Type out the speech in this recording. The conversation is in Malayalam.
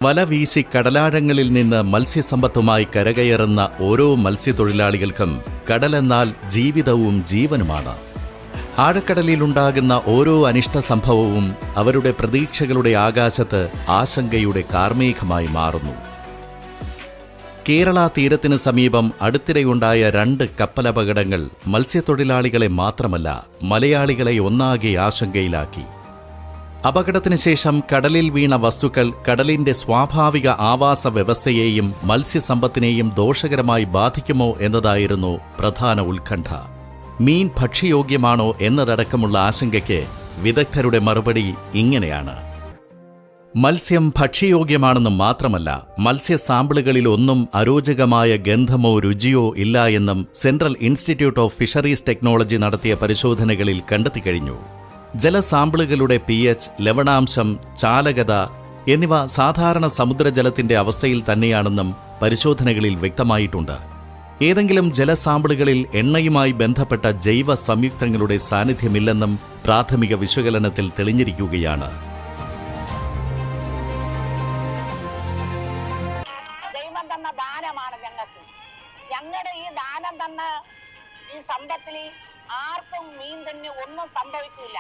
വല വീശി കടലാഴങ്ങളിൽ നിന്ന് മത്സ്യസമ്പത്തുമായി കരകയറുന്ന ഓരോ മത്സ്യത്തൊഴിലാളികൾക്കും കടലെന്നാൽ ജീവിതവും ജീവനുമാണ്. ആഴക്കടലിലുണ്ടാകുന്ന ഓരോ അനിഷ്ട സംഭവവും അവരുടെ പ്രതീക്ഷകളുടെ ആകാശത്ത് ആശങ്കയുടെ കാർമേഘമായി മാറുന്നു. കേരള തീരത്തിന് സമീപം അടുത്തിടെയുണ്ടായ 2 കപ്പലപകടങ്ങൾ മത്സ്യത്തൊഴിലാളികളെ മാത്രമല്ല മലയാളികളെ ഒന്നാകെ ആശങ്കയിലാക്കി. അപകടത്തിന് ശേഷം കടലിൽ വീണ വസ്തുക്കൾ കടലിന്റെ സ്വാഭാവിക ആവാസ വ്യവസ്ഥയെയും മത്സ്യസമ്പത്തിനെയും ദോഷകരമായി ബാധിക്കുമോ എന്നതായിരുന്നു പ്രധാന ഉത്കണ്ഠ. മീൻ ഭക്ഷ്യയോഗ്യമാണോ എന്നതടക്കമുള്ള ആശങ്കയ്ക്ക് വിദഗ്ധരുടെ മറുപടി ഇങ്ങനെയാണ്. മത്സ്യം ഭക്ഷ്യയോഗ്യമാണെന്ന് മാത്രമല്ല, മത്സ്യ സാമ്പിളുകളിലൊന്നും അരോചകമായ ഗന്ധമോ രുചിയോ ഇല്ല എന്നും central institute of fisheries technology നടത്തിയ പരിശോധനകളിൽ കണ്ടെത്തിക്കഴിഞ്ഞു. ജലസാമ്പിളുകളുടെ pH, ലവണാംശം, ചാലകത എന്നിവ സാധാരണ സമുദ്രജലത്തിന്റെ അവസ്ഥയിൽ തന്നെയാണെന്നും പരിശോധനകളിൽ വ്യക്തമായിട്ടുണ്ട്. ഏതെങ്കിലും ജലസാമ്പിളുകളിൽ എണ്ണയുമായി ബന്ധപ്പെട്ട ജൈവ സംയുക്തങ്ങളുടെ സാന്നിധ്യമില്ലെന്നും പ്രാഥമിക വിശകലനത്തിൽ തെളിഞ്ഞിരിക്കുകയാണ്. ദൈവം തന്ന ദാനമാണ് ഞങ്ങളുടെ ഈ ദാനം തന്ന ഈ സമ്പത്തിൽ ആർക്കും മീൻ തന്നെ ഒന്നും സംഭവിക്കില്ല.